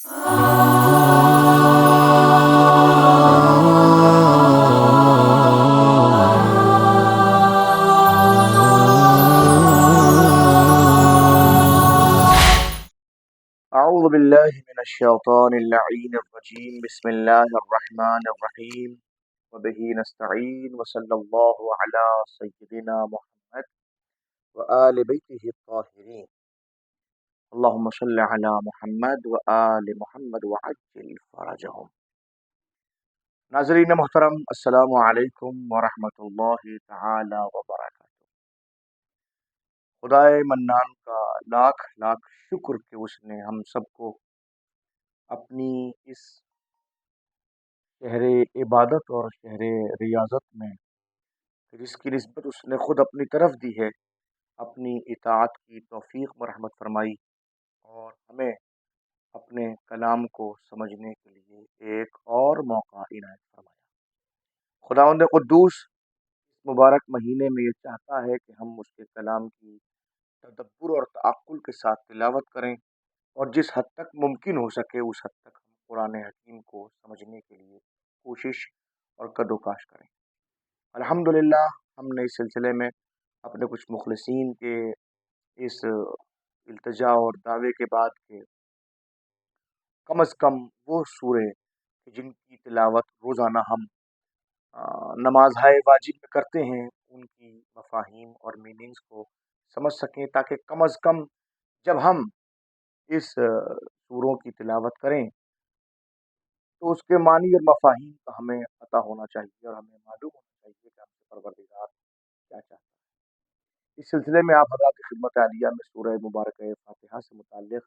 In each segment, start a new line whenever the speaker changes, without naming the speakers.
اعوذ باللہ من الشیطان اللعین الرجیم بسم اللہ الرحمن الرحیم وبہ نستعین وصلی اللہ علی سیدنا محمد وآل بیتہ الطاہرین اللہم صل علی محمد وآل محمد وعجل فرجہم۔ ناظرین محترم، السلام علیکم ورحمۃ اللہ تعالی وبرکاتہ۔ خدائے منان کا لاکھ لاکھ شکر کہ اس نے ہم سب کو اپنی اس شہر عبادت اور شہر ریاضت میں، جس کی نسبت اس نے خود اپنی طرف دی ہے، اپنی اطاعت کی توفیق مرحمت فرمائی اور ہمیں اپنے کلام کو سمجھنے کے لیے ایک اور موقع عنایت فرمایا۔ خداوند قدوس اس مبارک مہینے میں یہ چاہتا ہے کہ ہم اس کے کلام کی تدبر اور تعقل کے ساتھ تلاوت کریں، اور جس حد تک ممکن ہو سکے اس حد تک ہم قرآن حکیم کو سمجھنے کے لیے کوشش اور کدوکاش کریں۔ الحمدللہ ہم نے اس سلسلے میں اپنے کچھ مخلصین کے اس التجا اور دعوے کے بعد کہ کم از کم وہ سورے جن کی تلاوت روزانہ ہم نماز واجب میں کرتے ہیں ان کی مفاہیم اور میننگز کو سمجھ سکیں، تاکہ کم از کم جب ہم اس سوروں کی تلاوت کریں تو اس کے معنی اور مفاہیم کا ہمیں پتہ ہونا چاہیے اور ہمیں معلوم ہونا چاہیے کہ ہم سے پروردگار کیا چاہتا ہے۔ اس سلسلے میں آپ حضرات کی خدمت عالیہ میں سورہ مبارکہ فاتحہ سے متعلق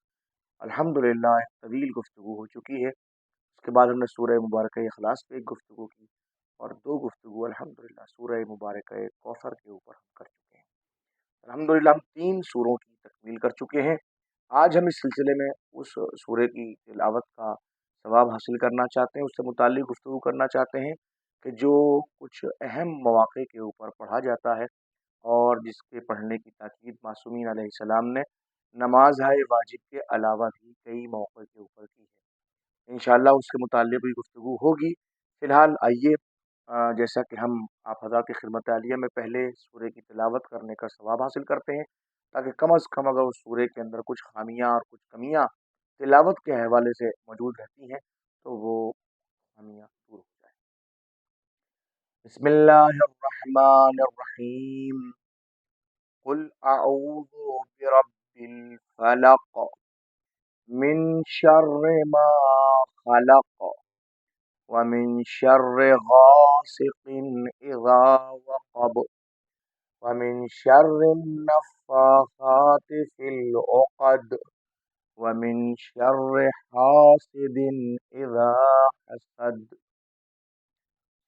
الحمدللہ ایک طویل گفتگو ہو چکی ہے۔ اس کے بعد ہم نے سورہ مبارکہ اخلاص پہ ایک گفتگو کی اور دو گفتگو الحمدللہ سورہ مبارکہ کوثر کے اوپر ہم کر چکے ہیں۔ الحمدللہ ہم 3 سوروں کی تکمیل کر چکے ہیں۔ آج ہم اس سلسلے میں اس سورے کی تلاوت کا ثواب حاصل کرنا چاہتے ہیں، اس سے متعلق گفتگو کرنا چاہتے ہیں کہ جو کچھ اہم مواقع کے اوپر پڑھا جاتا ہے اور جس کے پڑھنے کی تاکید معصومین علیہ السلام نے نماز واجب کے علاوہ بھی کئی موقع کے اوپر کی ہے۔ انشاءاللہ اس کے متعلق بھی گفتگو ہوگی۔ فی الحال آئیے جیسا کہ ہم آپ حضرات کی خدمت عالیہ میں پہلے سورے کی تلاوت کرنے کا ثواب حاصل کرتے ہیں، تاکہ کم از کم اگر اس سورے کے اندر کچھ خامیاں اور کچھ کمیاں تلاوت کے حوالے سے موجود رہتی ہیں تو وہ خامیاں دور ہو جائیں۔ بسم اللہ الرحمن الرحیم۔ قل اعوذ برب الفلق من شر ما خلق ومن شر غاسق اذا وقب ومن شر النفاثات في العقد ومن شر حاسد اذا حسد۔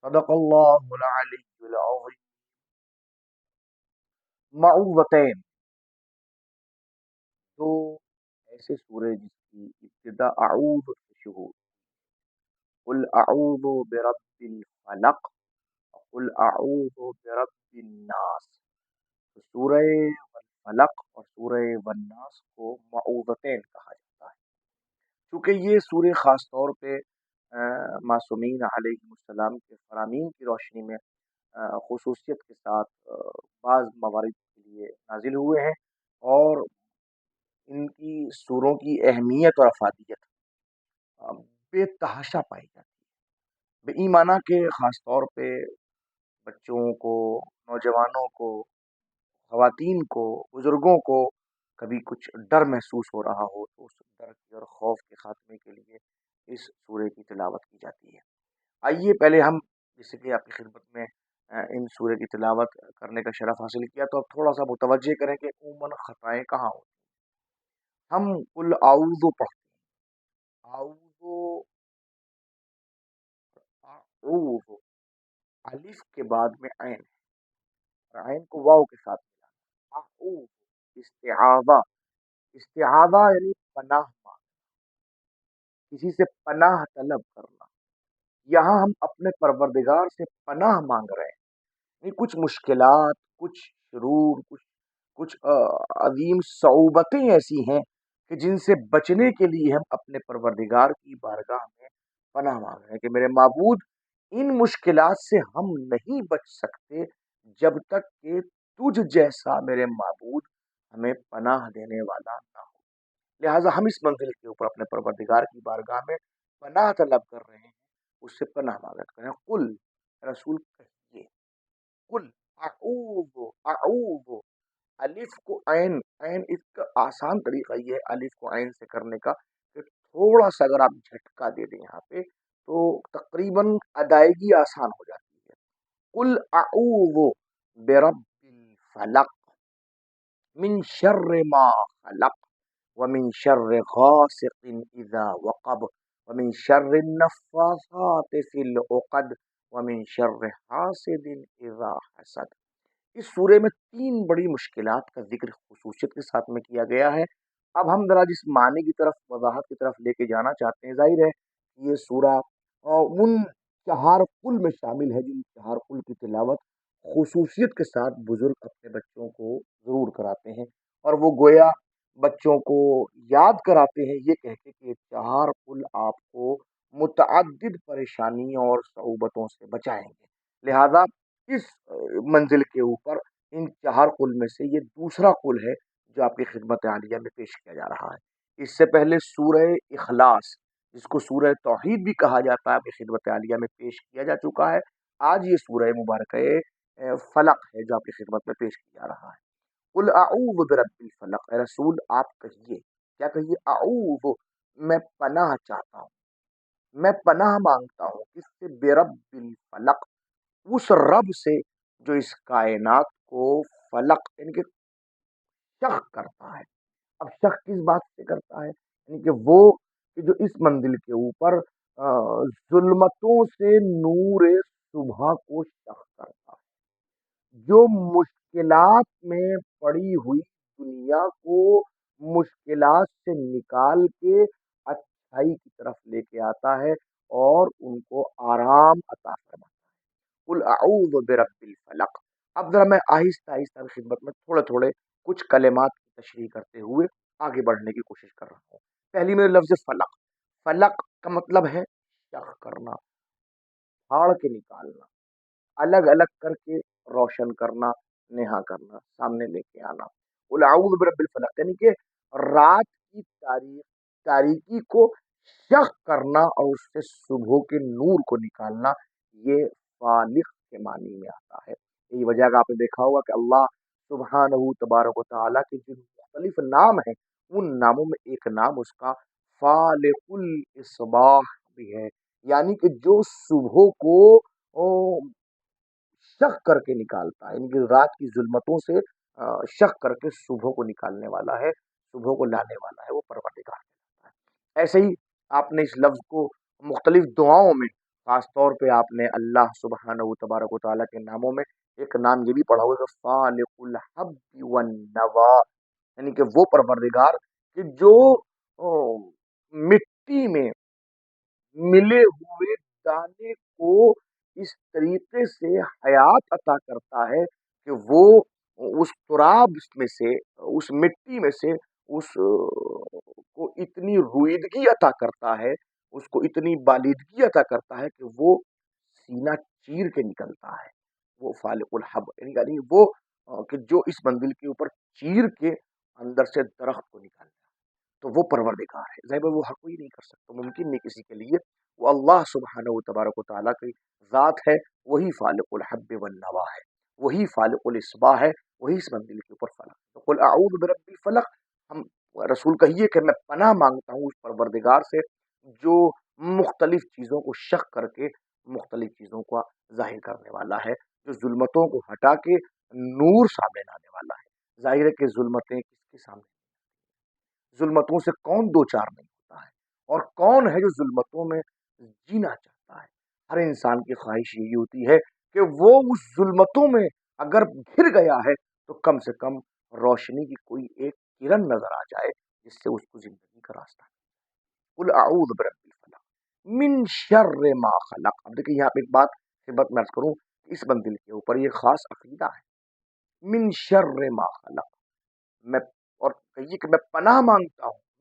صدق اللہ العلی العظیم۔ معوذتین، دو ایسے سورے جس کی ابتدا اعوذ سے شروع، قل اعوذ برب الفلق قل اعوذ برب الناس۔ تو سورہ الفلق اور سورہ والناس کو معوذتین کہا جاتا ہے، چونکہ یہ سورے خاص طور پہ معصومین علیہ السلام کے فرامین کی روشنی میں خصوصیت کے ساتھ بعض موارد کے لیے نازل ہوئے ہیں، اور ان کی سوروں کی اہمیت اور افادیت بے تحاشا پائی جاتی ہے، بے ایمانہ کے خاص طور پہ بچوں کو، نوجوانوں کو، خواتین کو، بزرگوں کو کبھی کچھ ڈر محسوس ہو رہا ہو تو اس ڈر کی اور خوف کے خاتمے کے لیے اس سورے کی تلاوت کی جاتی ہے۔ آئیے پہلے ہم، جیسے کہ آپ کی خدمت میں ان سورے کی تلاوت کرنے کا شرف حاصل کیا، تو اب تھوڑا سا متوجہ کریں کہ عموماً خطائیں کہاں ہوتی ہیں۔ ہم قل اعوذ پڑھتے ہیں، اعوذ، اعوذ، الف کے بعد میں عین ہے، اور عین کو واو کے ساتھ ملانا، اعوذ، استعاذہ، استعاذہ یعنی پناہ مانگنا، کسی سے پناہ طلب کرنا۔ یہاں ہم اپنے پروردگار سے پناہ مانگ رہے ہیں، یعنی کچھ مشکلات، کچھ شرور، کچھ عظیم صعوبتیں ایسی ہیں کہ جن سے بچنے کے لیے ہم اپنے پروردگار کی بارگاہ میں پناہ مانگ رہے ہیں کہ میرے معبود ان مشکلات سے ہم نہیں بچ سکتے جب تک کہ تجھ جیسا میرے معبود ہمیں پناہ دینے والا نہ ہو۔ لہٰذا ہم اس منزل کے اوپر اپنے پروردگار کی بارگاہ میں پناہ طلب کر رہے ہیں، اس سے پناہ مانگت کریں۔ قل، رسول کہیے، قل اعوذ، اعوذ، الف کو عین، عین اس کا آسان طریقہ یہ ہے الف کو عین سے کرنے کا کہ تھوڑا سا اگر آپ جھٹکا دے دیں یہاں پہ تو تقریباً ادائیگی آسان ہو جاتی ہے۔ قل اعوذ برب الفلق من شر ما خلق ومن شر غاسق اذا وقب ومن شر النفاثات في العقد ومن شر حاسد اذا حسد۔ اس سورے میں تین بڑی مشکلات کا ذکر خصوصیت کے ساتھ میں کیا گیا ہے۔ اب ہم ذرا جس معنی کی طرف، وضاحت کی طرف لے کے جانا چاہتے ہیں، ظاہر ہے کہ یہ سورہ ان چہار قل میں شامل ہے جن چہار قل کی تلاوت خصوصیت کے ساتھ بزرگ اپنے بچوں کو ضرور کراتے ہیں، اور وہ گویا بچوں کو یاد کراتے ہیں یہ کہہ کے کہ یہ چہار قل آپ کو متعدد پریشانیوں اور صعوبتوں سے بچائیں گے۔ لہذا اس منزل کے اوپر ان چہار قل میں سے یہ دوسرا قل ہے جو آپ کی خدمت عالیہ میں پیش کیا جا رہا ہے۔ اس سے پہلے سورہ اخلاص، جس کو سورہ توحید بھی کہا جاتا ہے، آپ کی خدمت عالیہ میں پیش کیا جا چکا ہے۔ آج یہ سورہ مبارکہ فلق ہے جو آپ کی خدمت میں پیش کیا جا رہا ہے۔ قل اعوذ برب الفلق، اے رسول آپ کہیے، کیا کہیے؟ اعوذ، میں پناہ چاہتا ہوں، میں پناہ مانگتا ہوں، کس سے؟ برب الفلق، اس رب سے جو اس کائنات کو فلق یعنی کہ شق کرتا ہے۔ اب شق کس بات سے کرتا ہے؟ یعنی کہ وہ کہ جو اس منزل کے اوپر ظلمتوں سے نور صبح کو شق کرتا ہے، جو مشکلات میں پڑی ہوئی دنیا کو مشکلات سے نکال کے اچھائی کی طرف لے کے آتا ہے اور ان کو آرام عطا فرماتا ہے۔ قل اعوذ برب الفلق۔ اب ذرا میں آہستہ آہستہ خدمت میں تھوڑے تھوڑے کچھ کلمات کی تشریح کرتے ہوئے آگے بڑھنے کی کوشش کر رہا ہوں۔ پہلی میں لفظ فلق، فلق کا مطلب ہے شق کرنا، پھاڑ کے نکالنا، الگ الگ کر کے روشن کرنا، نہا کرنا، سامنے لے کے آنا۔ قل اعوذ برب الفلق یعنی کہ رات کی تاریکی کو شق کرنا اور اس سے صبح کے نور کو نکالنا، یہ فالق کے معنی میں آتا ہے۔ یہی وجہ کا آپ نے دیکھا ہوگا کہ اللہ سبحانہ تبارک و تعالیٰ کے جو مختلف نام ہیں، ان ناموں میں ایک نام اس کا فالق الاصباح بھی ہے، یعنی کہ جو صبح کو شق کر کے نکالتا ہے، یعنی کہ رات کی ظلمتوں سے شق کر کے صبح کو نکالنے والا ہے، صبح کو لانے والا ہے، وہ پروردگار ہے۔ ایسے ہی آپ نے اس لفظ کو مختلف دعاؤں میں، خاص طور پہ آپ نے اللہ سبحانہ و تبارک و تعالیٰ کے ناموں میں ایک نام یہ بھی پڑھا ہوگا کہ فالق الحب والنوا، یعنی کہ وہ پروردگار کہ جو مٹی میں ملے ہوئے دانے کو اس طریقے سے حیات عطا کرتا ہے کہ وہ اس تراب میں سے، اس مٹی میں سے اس کو اتنی رویدگی عطا کرتا ہے، اس کو اتنی بالیدگی عطا کرتا ہے کہ وہ سینہ چیر کے نکلتا ہے۔ وہ فالق الحب یعنی وہ کہ جو اس منزل کے اوپر چیر کے اندر سے درخت کو نکالتا ہے، تو وہ پروردگار ہے۔ ظاہر ہے وہ ہر کوئی نہیں کر سکتا، ممکن نہیں کسی کے لیے، وہ اللہ سبحانہ و تبارک و تعالیٰ کی ذات ہے، وہی فالق الحب والنوا ہے، وہی فالق الاصباح ہے، وہی اس منزل کے اوپر فلق۔ تو قل اعوذ برب الفلق، ہم رسول کہیے کہ میں پناہ مانگتا ہوں اس پروردگار سے جو مختلف چیزوں کو شق کر کے مختلف چیزوں کا ظاہر کرنے والا ہے، جو ظلمتوں کو ہٹا کے نور سامنے لانے والا ہے۔ ظاہر ہے کہ ظلمتیں کس کے سامنے؟ ظلمتوں سے کون دو چار نہیں ہوتا ہے، اور کون ہے جو ظلمتوں میں جینا چاہتا ہے؟ ہر انسان کی خواہش یہی ہوتی ہے کہ وہ اس ظلمتوں میں اگر گھر گیا ہے تو کم سے کم روشنی کی کوئی ایک کرن نظر آ جائے جس سے اس کو زندگی کا راستہ ملے۔ قل اعوذ برب الفلق من شر ما خلق۔ اب دیکھیں یہاں پہ ایک بات خدمت میں عرض کروں، اس بندل کے اوپر یہ خاص عقیدہ ہے، من شر ما خلق، میں اور کہیے کہ میں پناہ مانگتا ہوں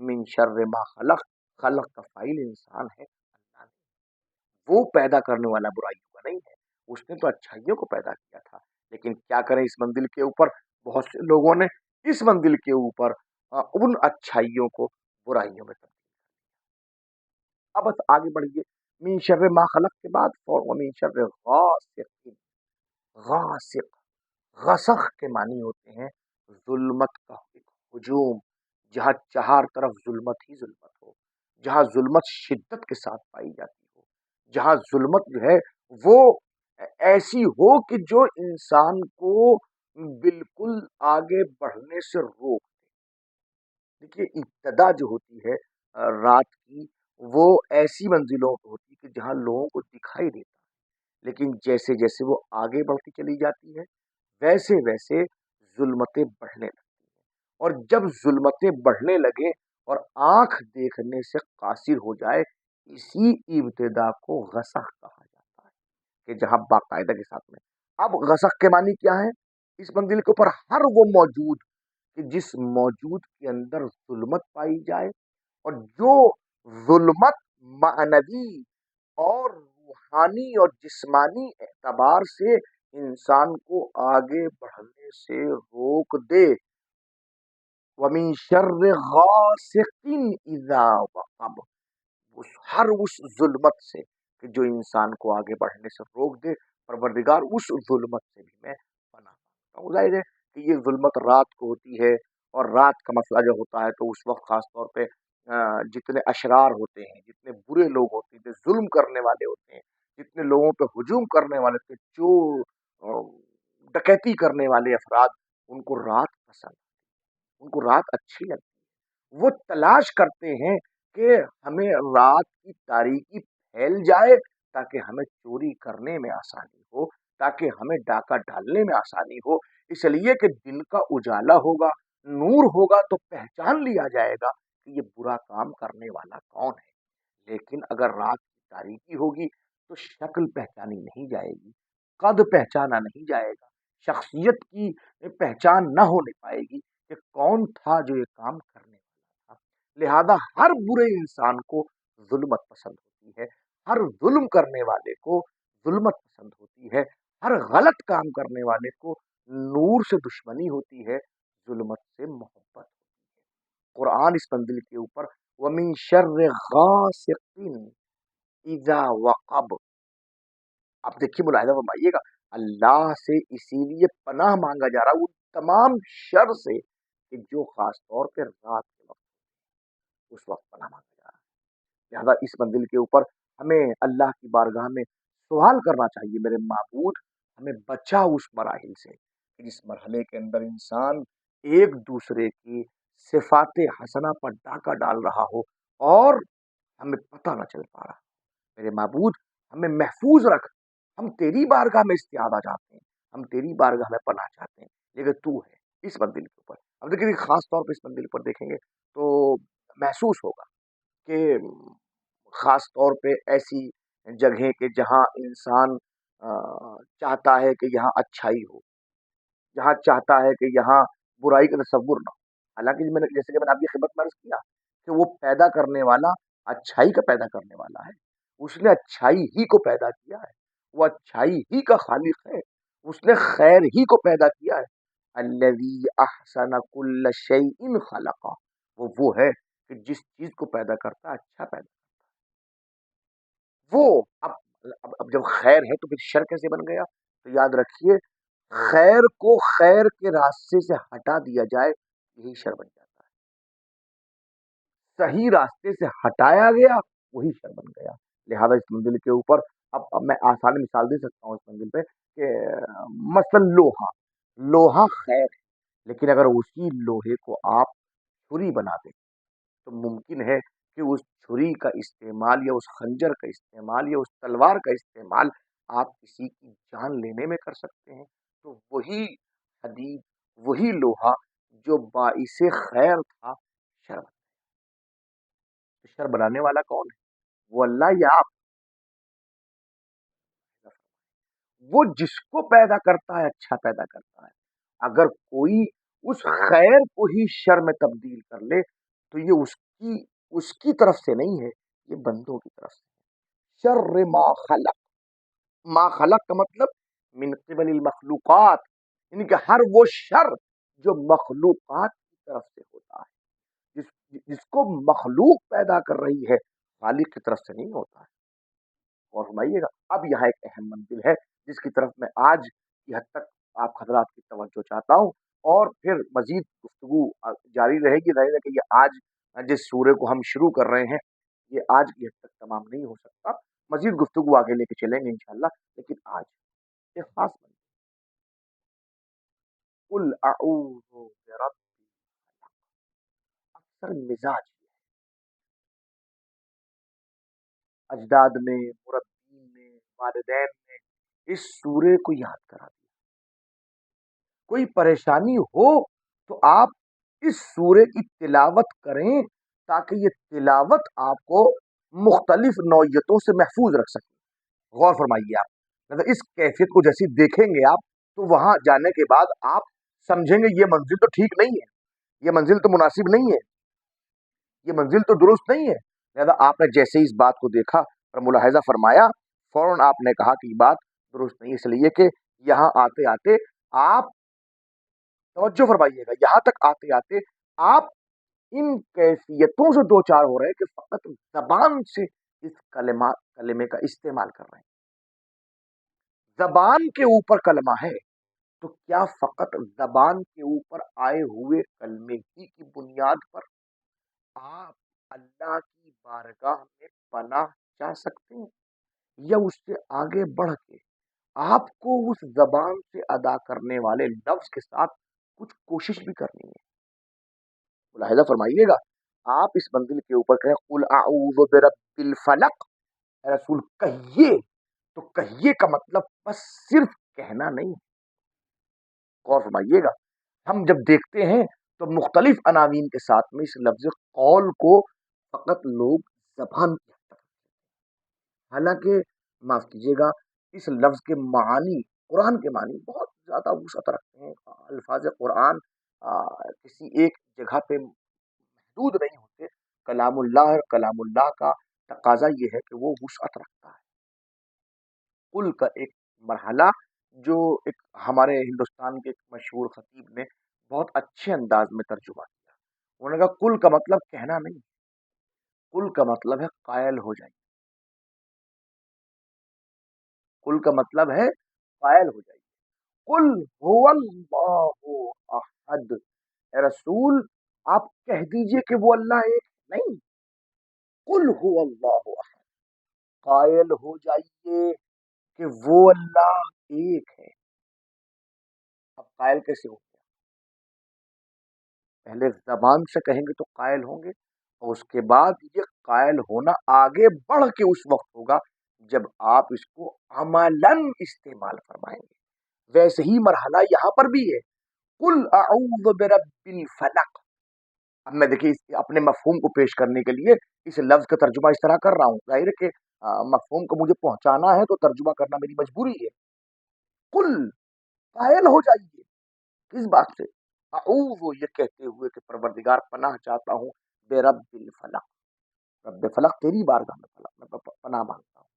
من شر ما خلق، خلق کا فاعل انسان ہے، اللہ نے، وہ پیدا کرنے والا برائیوں کا نہیں ہے، اس نے تو اچھائیوں کو پیدا کیا تھا۔ لیکن کیا کریں، اس منزل کے اوپر بہت سے لوگوں نے اس منزل کے اوپر ان اچھائیوں کو برائیوں میں تبدیل۔ اب بس آگے بڑھیے، من شر ما خلق کے بعد اور ومن شر غاسق، غاسق، غسق کے معنی ہوتے ہیں ظلمت کا ایک ہجوم، جہاں چہار طرف ظلمت ہی ظلمت ہو، جہاں ظلمت شدت کے ساتھ پائی جاتی ہو، جہاں ظلمت جو ہے وہ ایسی ہو کہ جو انسان کو بالکل آگے بڑھنے سے روک۔ دیکھیے ابتدا جو ہوتی ہے رات کی، وہ ایسی منزلوں پہ ہوتی ہے کہ جہاں لوگوں کو دکھائی دیتا ہے، لیکن جیسے جیسے وہ آگے بڑھتی چلی جاتی ہے ویسے ویسے ظلمتیں بڑھنے لگتی ہیں، اور جب ظلمتیں بڑھنے لگے اور آنکھ دیکھنے سے قاصر ہو جائے، اسی ابتدا کو غسق کہا جاتا ہے، کہ جہاں باقاعدہ کے ساتھ میں۔ اب غسق کے معنی کیا ہے؟ اس منزل کے اوپر ہر وہ موجود کہ جس موجود کے اندر ظلمت پائی جائے، اور جو ظلمت معنوی اور روحانی اور جسمانی اعتبار سے انسان کو آگے بڑھنے سے روک دے۔ وَمِن شَرِّ غَاسِقٍ إِذَا وَقَبَ، اس ظلمت سے کہ جو انسان کو آگے بڑھنے سے روک دے، پروردگار اس ظلمت سے بھی میں پناہ مانگتا ہوں۔ ظاہر ہے کہ یہ ظلمت رات کو ہوتی ہے، اور رات کا مسئلہ جو ہوتا ہے تو اس وقت خاص طور پہ جتنے اشرار ہوتے ہیں، جتنے برے لوگ ہوتے ہیں، جو ظلم کرنے والے ہوتے ہیں، جتنے لوگوں پہ ہجوم کرنے والے ہوتے ہیں، چور ڈکیتی کرنے والے افراد، ان کو رات پسند، ان کو رات اچھی لگتی ہے، وہ تلاش کرتے ہیں کہ ہمیں رات کی تاریکی پھیل جائے تاکہ ہمیں چوری کرنے میں آسانی ہو، تاکہ ہمیں ڈاکہ ڈالنے میں آسانی ہو، اس لیے کہ دن کا اجالا ہوگا، نور ہوگا تو پہچان لیا جائے گا کہ یہ برا کام کرنے والا کون ہے۔ لیکن اگر رات کی تاریکی ہوگی تو شکل پہچانی نہیں جائے گی، قد پہچانا نہیں جائے گا، شخصیت کی پہچان نہ ہونے پائے گی کہ کون تھا جو یہ کام کرنے والا تھا۔ لہذا ہر برے انسان کو ظلمت پسند ہوتی ہے، ہر ظلم کرنے والے کو ظلمت پسند ہوتی ہے، ہر غلط کام کرنے والے کو نور سے دشمنی ہوتی ہے، ظلمت سے محبت ہوتی ہے۔ قرآن اس منزل کے اوپر وَمِن شَرِّ غَاسِقٍ إِذَا وَقَبَ، آپ دیکھیے ملاحظہ فرمائیے گا، اللہ سے اسی لیے پناہ مانگا جا رہا ہے وہ تمام شر سے کہ جو خاص طور پہ رات کے وقت، اس وقت پناہ مانگا جا رہا ہے۔ لہذا اس منزل کے اوپر ہمیں اللہ کی بارگاہ میں سوال کرنا چاہیے، میرے معبود ہمیں بچا اس مراحل سے کہ جس مرحلے کے اندر انسان ایک دوسرے کی صفات حسنہ پر ڈاکہ ڈال رہا ہو اور ہمیں پتہ نہ چل پا رہا۔ میرے معبود ہمیں محفوظ رکھ، ہم تیری بارگاہ میں استعاذہ چاہتے ہیں، ہم تیری بارگاہ میں پناہ چاہتے ہیں، لیکن تو ہے اس منزل کے اوپر۔ اب دیکھیں خاص طور پہ اس منزل پر دیکھیں گے تو محسوس ہوگا کہ خاص طور پہ ایسی جگہیں کہ جہاں انسان چاہتا ہے کہ یہاں اچھائی ہو، جہاں چاہتا ہے کہ یہاں برائی کا تصور نہ ہو، حالانکہ میں نے جیسے کہ میں نے آپ کی خدمت میں عرض کیا کہ وہ پیدا کرنے والا اچھائی کا پیدا کرنے والا ہے، اس نے اچھائی ہی کو پیدا کیا ہے، وہ اچھائی ہی کا خالق ہے، اس نے خیر ہی کو پیدا کیا ہے۔ الذی احسن کل شیء خلقہ، وہ ہے کہ جس چیز کو پیدا کرتا ہے اچھا پیدا وہ اب جب خیر ہے تو پھر شر کیسے بن گیا؟ تو یاد رکھیے خیر کو خیر کے راستے سے ہٹا دیا جائے یہی شر بن جاتا ہے، صحیح راستے سے ہٹایا گیا وہی شر بن گیا۔ لہذا اس منزل کے اوپر اب میں آسان مثال دے سکتا ہوں اس منزل پہ کہ مثلا لوہا خیر ہے، لیکن اگر اسی لوہے کو آپ چھری بنا دیں تو ممکن ہے کہ اس چھری کا استعمال یا اس خنجر کا استعمال یا اس تلوار کا استعمال آپ کسی کی جان لینے میں کر سکتے ہیں۔ تو وہی حدید، وہی لوہا جو باعث خیر تھا، شر بنا۔ تو شر بنانے والا کون ہے؟ وہ اللہ یا آپ؟ وہ جس کو پیدا کرتا ہے اچھا پیدا کرتا ہے۔ اگر کوئی اس خیر کو ہی شر میں تبدیل کر لے تو یہ اس کہ اس کی طرف سے نہیں ہے، یہ بندوں کی طرف سے۔ شر ما خلق، ما خلق کا مطلب من قبل المخلوقات، یعنی کہ ہر وہ شر جو مخلوقات کی طرف سے ہوتا ہے، جس کو مخلوق پیدا کر رہی ہے، خالق کی طرف سے نہیں ہوتا ہے۔ اور فرمائیے گا اب یہاں ایک اہم منزل ہے جس کی طرف میں آج کی حد تک آپ حضرات کی توجہ چاہتا ہوں، اور پھر مزید گفتگو جاری رہے گی۔ ظاہر ہے کہ یہ آج جس سورے کو ہم شروع کر رہے ہیں یہ آج کی حد تک تمام نہیں ہو سکتا، مزید گفتگو آگے لے کے چلیں گے انشاءاللہ، لیکن آج ایک خاص منزل، قل اعوذ برب، اکثر مزاج اجداد نے، مربین نے، والدین نے اس سورے کو یاد کرا دیا۔ کوئی پریشانی ہو تو آپ اس سورے کی تلاوت کریں تاکہ یہ تلاوت آپ کو مختلف نوعیتوں سے محفوظ رکھ سکے۔ غور فرمائیے آپ، مطلب اس کیفیت کو جیسی دیکھیں گے آپ تو وہاں جانے کے بعد آپ سمجھیں گے یہ منزل تو ٹھیک نہیں ہے، یہ منزل تو مناسب نہیں ہے، یہ منزل تو درست نہیں ہے۔ لہذا آپ نے جیسے ہی اس بات کو دیکھا اور ملاحظہ فرمایا، فوراً آپ نے کہا کہ یہ بات درست نہیں، اس لیے کہ یہاں آتے آتے آپ توجہ فرمائیے گا، یہاں تک آتے آتے آپ ان کیفیتوں سے دو چار ہو رہے ہیں کہ فقط زبان سے اس کلمے کا استعمال کر رہے ہیں۔ زبان کے اوپر کلمہ ہے تو کیا فقط زبان کے اوپر آئے ہوئے کلمے ہی کی بنیاد پر آپ اللہ کی بارگاہ میں پناہ چاہ سکتے ہیں، یا اس سے آگے بڑھ کے آپ کو اس زبان سے ادا کرنے والے لفظ کے ساتھ کچھ کوشش بھی کرنی ہے؟ ملاحظہ فرمائیے گا، آپ اس منزل کے اوپر کہیں قل اعوذ برب الفلق، اے رسول کہیے، تو کہیے کا مطلب بس صرف کہنا نہیں ہے۔ غور فرمائیے گا، ہم جب دیکھتے ہیں تو مختلف عناوین کے ساتھ میں اس لفظ قول کو فقط لوگ زبان کی حد تک، حالانکہ معاف کیجیے گا اس لفظ کے معانی، قرآن کے معنی بہت زیادہ وسعت رکھتے ہیں۔ الفاظ قرآن کسی ایک جگہ پہ محدود نہیں ہوتے، کلام اللہ اور کلام اللہ کا تقاضا یہ ہے کہ وہ وسعت رکھتا ہے۔ قل کا ایک مرحلہ جو ایک ہمارے ہندوستان کے ایک مشہور خطیب نے بہت اچھے انداز میں ترجمہ کیا، انہوں نے کہا کل کا مطلب کہنا نہیں، کل کا مطلب ہے قائل ہو جائیے، کل کا مطلب ہے قائل ہو جائیے۔ قل هو اللہ احد، اے رسول آپ کہہ دیجئے کہ وہ اللہ ایک نہیں، قل هو اللہ احد، قائل ہو جائیے کہ وہ اللہ ایک ہے۔ اب قائل کیسے ہو؟ پہلے زبان سے کہیں گے تو قائل ہوں گے، اور اس کے بعد یہ قائل ہونا آگے بڑھ کے اس وقت ہوگا جب آپ اس کو عملاً استعمال فرمائیں گے۔ ویسے ہی مرحلہ یہاں پر بھی ہے، قل اعوذ برب الفلق۔ اب میں دیکھیے اپنے مفہوم کو پیش کرنے کے لیے اس لفظ کا ترجمہ اس طرح کر رہا ہوں، ظاہر ہے کہ مفہوم کو مجھے پہنچانا ہے تو ترجمہ کرنا میری مجبوری ہے۔ قل، قائل ہو جائیے، کس بات سے؟ اعوذ، یہ کہتے ہوئے کہ پروردگار پناہ چاہتا ہوں، بے رب الفلق، رب فلق تیری بارگاہ میں میں پناہ مانگتا ہوں،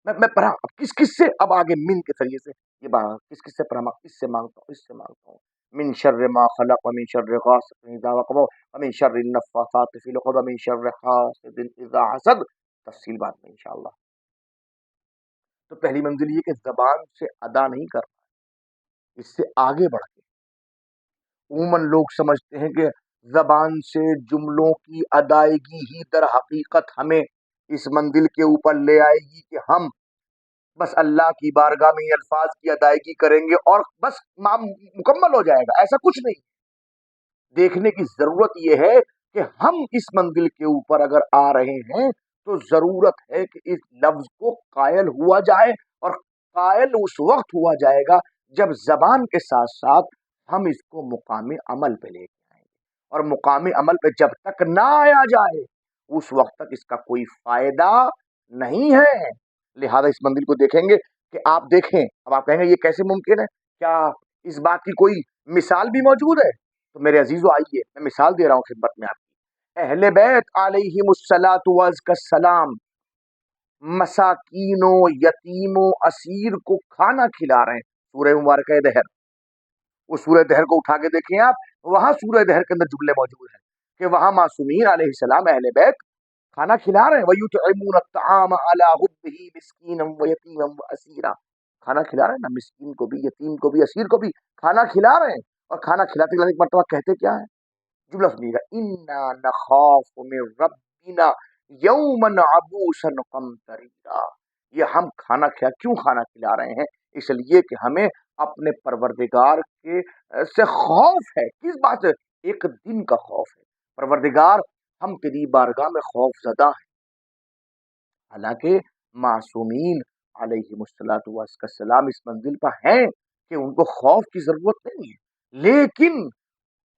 میں پناہ کس سے؟ اب آگے من کے ذریعے سے یہ بات کس سے پناہ، اس سے مانگتا ہوں، اس سے مانگتا ہوں، من شر ما خلق ومن شر غاسق اذا وقب ومن شر النفاثات فی العقد ومن شر حاسد اذا حسد، تفصیل بعد میں انشاءاللہ۔ تو پہلی منزل یہ کہ زبان سے ادا نہیں کرنا، اس سے آگے بڑھ کے عموماً لوگ سمجھتے ہیں کہ زبان سے جملوں کی ادائیگی ہی در حقیقت ہمیں اس منزل کے اوپر لے آئے گی کہ ہم بس اللہ کی بارگاہ میں الفاظ کی ادائیگی کریں گے اور بس مکمل ہو جائے گا۔ ایسا کچھ نہیں، دیکھنے کی ضرورت یہ ہے کہ ہم اس منزل کے اوپر اگر آ رہے ہیں تو ضرورت ہے کہ اس لفظ کو قائل ہوا جائے، اور قائل اس وقت ہوا جائے گا جب زبان کے ساتھ ساتھ ہم اس کو مقام عمل پہ لے کے آئیں گے، اور مقام عمل پہ جب تک نہ آیا جائے اس وقت تک اس کا کوئی فائدہ نہیں ہے۔ لہذا اس منزل کو دیکھیں گے کہ آپ دیکھیں، اب آپ کہیں گے یہ کیسے ممکن ہے، کیا اس بات کی کوئی مثال بھی موجود ہے؟ تو میرے عزیزو آئیے میں مثال دے رہا ہوں خدمت میں آپ کی۔ اہل بیت علیہم الصلاۃ والسلام مساکینوں، یتیموں، اسیر کو کھانا کھلا رہے ہیں. سورہ مبارکہ دہر، وہ سورہ دہر کو اٹھا کے دیکھیں آپ، وہاں سورہ دہر کے اندر جملے موجود ہیں کہ وہاں معصومین علیہ السلام اہل بیت کھانا کھلا رہے ہیں. وَيُطْعِمُونَ الطَّعَامَ عَلَىٰ حُبِّهِ مِسْكِينًا وَيَتِيمًا وَأَسِيرًا. کھانا کھلا رہے ہیں نا، مسکین کو بھی، یتیم کو بھی، اسیر کو بھی کھانا کھلا رہے ہیں. اور کھانا کھلاتے کھلاتے ایک مرتبہ کہتے کیا ہے؟ جملہ سنیے گا، اِنَّا نَخَافُ مِن رَبِّنَا يَوْمًا عَبُوسًا قَمْطَرِيرًا. یہ ہم کھانا کھلا کیوں کھانا کھلا رہے ہیں؟ اس لیے کہ ہمیں اپنے پروردگار کے سے خوف ہے. کس بات سے؟ ایک دن کا خوف ہے. پروردگار ہم تیری بارگاہ میں خوف زدہ ہیں. حالانکہ معصومین علیہ السلام اس منزل پر ہیں کہ ان کو خوف کی ضرورت نہیں ہے، لیکن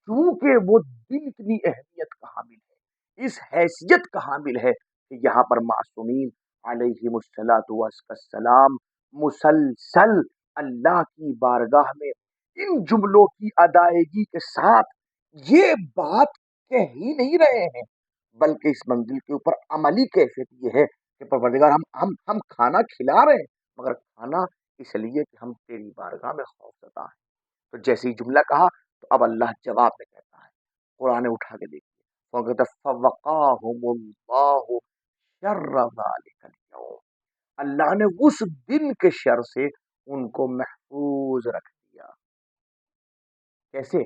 چونکہ وہ دن اتنی اہمیت کا حامل ہے، اس حیثیت کا حامل ہے کہ یہاں پر معصومین علیہ السلام مسلسل اللہ کی بارگاہ میں ان جملوں کی ادائیگی کے ساتھ یہ بات کہہ ہی نہیں رہے ہیں، بلکہ اس منزل کے اوپر عملی کیفیت یہ ہے کہ پروردگار ہم کھانا کھلا رہے ہیں، مگر کھانا اس لیے کہ ہم تیری بارگاہ میں خوف زدہ ہیں. تو جیسے ہی جملہ کہا تو اب اللہ جواب میں کہتا ہے. قرآن اٹھا کے دیکھیے، فَوَقَاهُمُ اللَّهُ شَرَّ ذَلِكَ الْيَوْمِ. اللہ نے اس دن کے شر سے ان کو محفوظ رکھ دیا. کیسے؟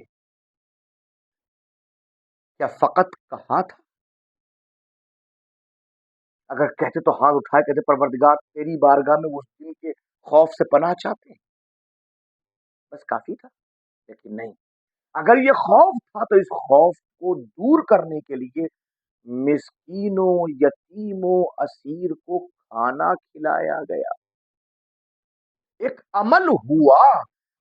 کیا فقط کہا تھا؟ اگر کہتے تو ہاتھ اٹھائے کہتے پروردگار تیری بارگاہ میں اس دن کے خوف سے پناہ چاہتے ہیں، بس کافی تھا. لیکن نہیں، اگر یہ خوف تھا تو اس خوف کو دور کرنے کے لیے مسکینوں، یتیموں، اسیر کو کھانا کھلایا گیا. ایک عمل ہوا،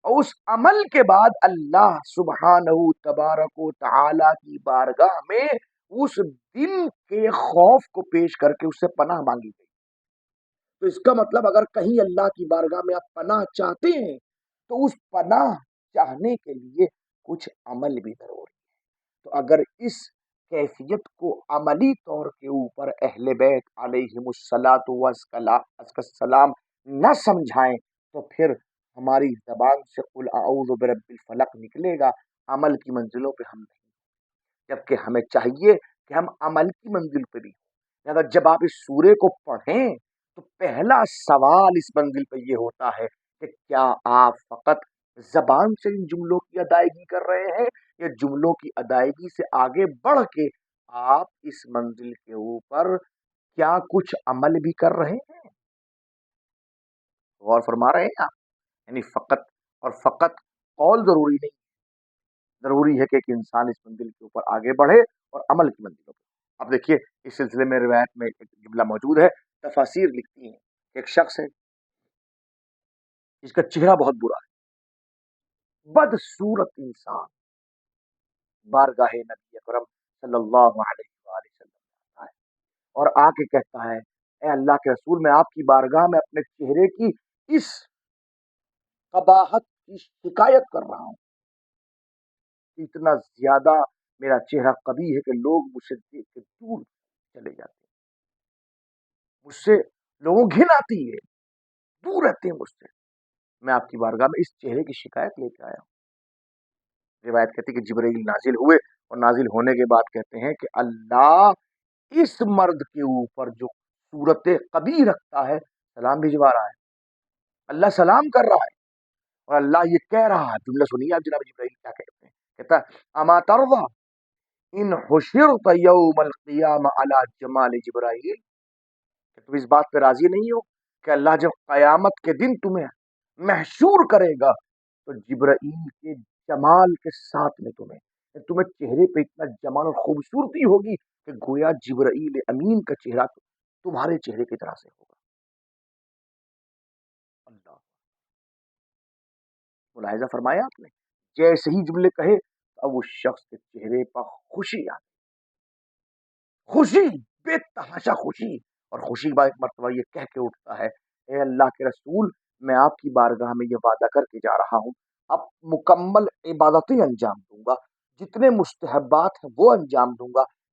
اور اس عمل کے بعد اللہ سبحانہ تبارک و تعالی کی بارگاہ میں اس دن کے خوف کو پیش کر کے اس سے پناہ مانگی گئی. تو اس کا مطلب اگر کہیں اللہ کی بارگاہ میں آپ پناہ چاہتے ہیں تو اس پناہ چاہنے کے لیے کچھ عمل بھی ضروری ہے. تو اگر اس کیفیت کو عملی طور کے اوپر اہل بیت علیہم السلام نہ سمجھائیں تو پھر ہماری زبان سے قل اعوذ برب الفلق نکلے گا، عمل کی منزلوں پہ ہم نہیں. جبکہ ہمیں چاہیے کہ ہم عمل کی منزل پہ بھی ہوں. اگر جب آپ اس سورے کو پڑھیں تو پہلا سوال اس منزل پہ یہ ہوتا ہے کہ کیا آپ فقط زبان سے ان جملوں کی ادائیگی کر رہے ہیں، یا جملوں کی ادائیگی سے آگے بڑھ کے آپ اس منزل کے اوپر کیا کچھ عمل بھی کر رہے ہیں؟ غور فرما رہے ہیں آپ؟ یعنی فقط اور فقط قول ضروری نہیں، ضروری ہے کہ ایک انسان اس منزل کے اوپر آگے بڑھے اور عمل کی منزلوں پہ. اب دیکھیے اس سلسلے میں روایت میں ایک جملہ موجود ہے، تفاسیر لکھتی ہیں کہ ایک شخص ہے جس کا چہرہ بہت برا ہے، بدصورت انسان بارگاہ نبی اکرم صلی اللہ علیہ وآلہ وسلم آتا ہے اور آ کے کہتا ہے اے اللہ کے رسول، میں آپ کی بارگاہ میں اپنے چہرے کی اس قباحت کی شکایت کر رہا ہوں. اتنا زیادہ میرا چہرہ قبیح ہے کہ لوگ مجھ سے دیکھ کے دور چلے جاتے ہیں، مجھ سے لوگوں گھن آتی ہے، دور رہتے ہیں مجھ سے. میں آپ کی بارگاہ میں اس چہرے کی شکایت لے کے آیا ہوں. روایت کہتی ہے کہ جبرائیل نازل ہوئے اور نازل ہونے کے بعد کہتے ہیں کہ اللہ اس مرد کے اوپر جو صورت قبیح رکھتا ہے سلام بھجوا رہا ہے، اللہ سلام کر رہا ہے. اور اللہ یہ کہہ رہا ہے، جملہ سنیے آپ جناب جبرائیل کیا کہتے ہیں. کہتا ہے اما ترضى ان حشرت یوم القیامہ علی جمال جبرائیل، کہ تم اس بات پہ راضی نہیں ہو کہ اللہ جب قیامت کے دن تمہیں محشور کرے گا تو جبرائیل کے جمال کے ساتھ میں تمہیں چہرے پہ اتنا جمال اور خوبصورتی ہوگی کہ گویا جبرائیل امین کا چہرہ تمہارے چہرے کی طرح سے ہوگا. اللہ، ملاحظہ فرمایا آپ نے؟ جیسے ہی جملے کہے اب اس شخص کے چہرے پر خوشی آتی، خوشی، بے تحاشا خوشی. اور خوشی با ایک مرتبہ یہ کہہ کے اٹھتا ہے اے اللہ کے رسول، میں آپ کی بارگاہ میں یہ وعدہ کر کے جا رہا ہوں، اب مکمل عبادتیں انجام دوں گا، جتنے مستحبات ہیں وہ انجام دوں گا،